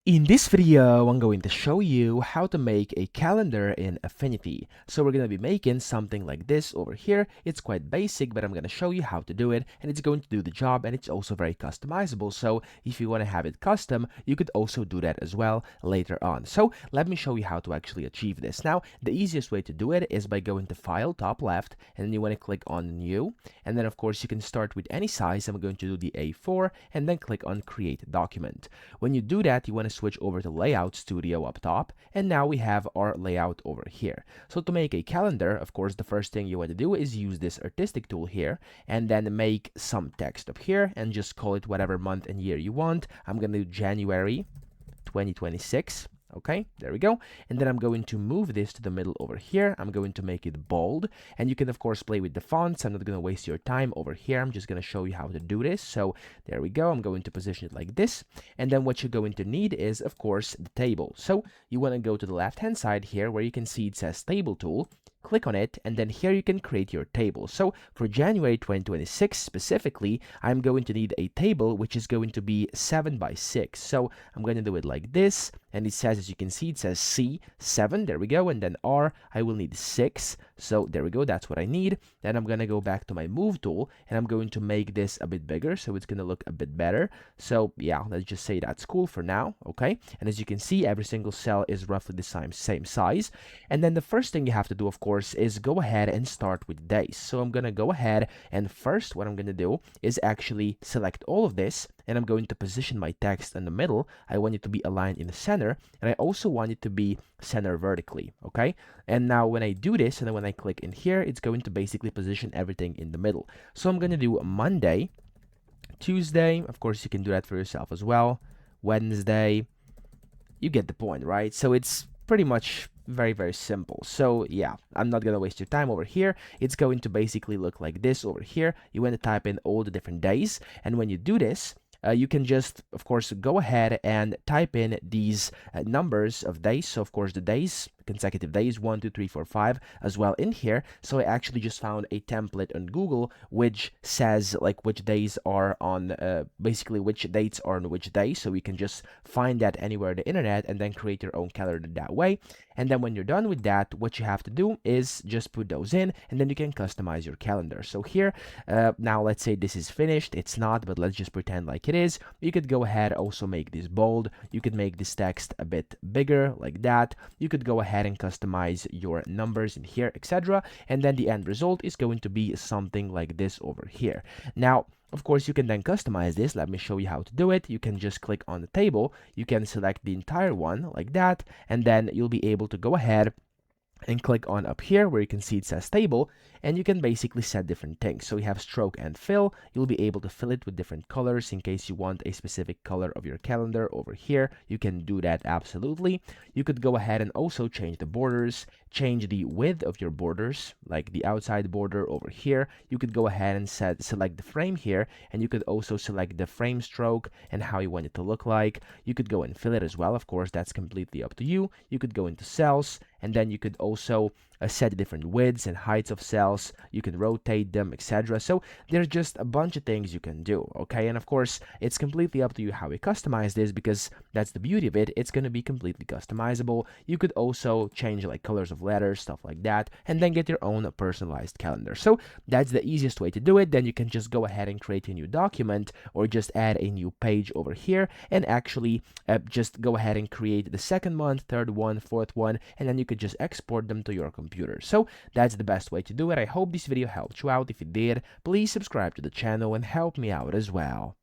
In this video, I'm going to show you how to make a calendar in Affinity. So we're going to be making something like this over here. It's quite basic, but I'm going to show you how to do it, and it's going to do the job, and it's also very customizable. So if you want to have it custom, you could also do that as well later on. So let me show you how to actually achieve this. Now, the easiest way to do it is by going to File, top left, and then you want to click on New. And then, of course, you can start with any size. I'm going to do the A4, and then click on Create Document. When you do that, you want to switch over to Layout Studio up top, and now we have our layout over here. So to make a calendar, of course, the first thing you want to do is use this artistic tool here, and then make some text up here, and just call it whatever month and year you want. I'm going to do January 2026. Okay, there we go. And then I'm going to move this to the middle over here. I'm going to make it bold. And you can, of course, play with the fonts. I'm not going to waste your time over here. I'm just going to show you how to do this. So there we go. I'm going to position it like this. And then what you're going to need is, of course, the table. So you want to go to the left-hand side here where you can see it says Table Tool. Click on it, and then here you can create your table. So for January 2026 specifically, I'm going to need a table which is going to be 7 by 6. So I'm going to do it like this, and it says, as you can see, it says C 7, there we go, and then R, I will need 6. So there we go, that's what I need. Then I'm going to go back to my move tool, and I'm going to make this a bit bigger so it's going to look a bit better. So yeah, let's just say that's cool for now. Okay, and as you can see, every single cell is roughly the same size. And then the first thing you have to do, of course, is go ahead and start with days. So I'm going to go ahead, and first what I'm going to do is actually select all of this, and I'm going to position my text in the middle. I want it to be aligned in the center, and I also want it to be center vertically. Okay, and now when I do this, and then when I click in here, it's going to basically position everything in the middle. So I'm going to do Monday, Tuesday, of course you can do that for yourself as well, Wednesday. You get the point, right? So it's pretty much very simple. So yeah, I'm not gonna waste your time over here. It's going to basically look like this over here. You want to type in all the different days, and when you do this, you can just, of course, go ahead and type in these numbers of days. So of course the days, consecutive days, 1 2 3 4 5 as well in here. So I actually just found a template on Google which says like which days are on basically which dates are on which day. So you can just find that anywhere on the internet and then create your own calendar that way. And then when you're done with that, what you have to do is just put those in, and then you can customize your calendar. So here, now let's say this is finished. It's not, but let's just pretend like it is. You could go ahead, also make this bold. You could make this text a bit bigger like that. You could go ahead and customize your numbers in here, etc. And then the end result is going to be something like this over here. Now, of course, you can then customize this. Let me show you how to do it. You can just click on the table. You can select the entire one like that, and then you'll be able to go ahead and click on up here where you can see it says table, and you can basically set different things. So you have stroke and fill. You'll be able to fill it with different colors in case you want a specific color of your calendar over here. You can do that absolutely. You could go ahead and also change the borders, change the width of your borders, like the outside border over here. You could go ahead and select the frame here, and you could also select the frame stroke and how you want it to look like. You could go and fill it as well. Of course, that's completely up to you. You could go into cells, and then you could also set different widths and heights of cells. You can rotate them, etc. So there's just a bunch of things you can do. Okay, and of course it's completely up to you how you customize this, because that's the beauty of it. It's going to be completely customizable. You could also change like colors of letters, stuff like that, and then get your own personalized calendar. So that's the easiest way to do it. Then you can just go ahead and create a new document, or just add a new page over here, and actually just go ahead and create the second month, third one, fourth one, and then you could just export them to your computer. So that's the best way to do it. I hope this video helped you out. If it did, please subscribe to the channel and help me out as well.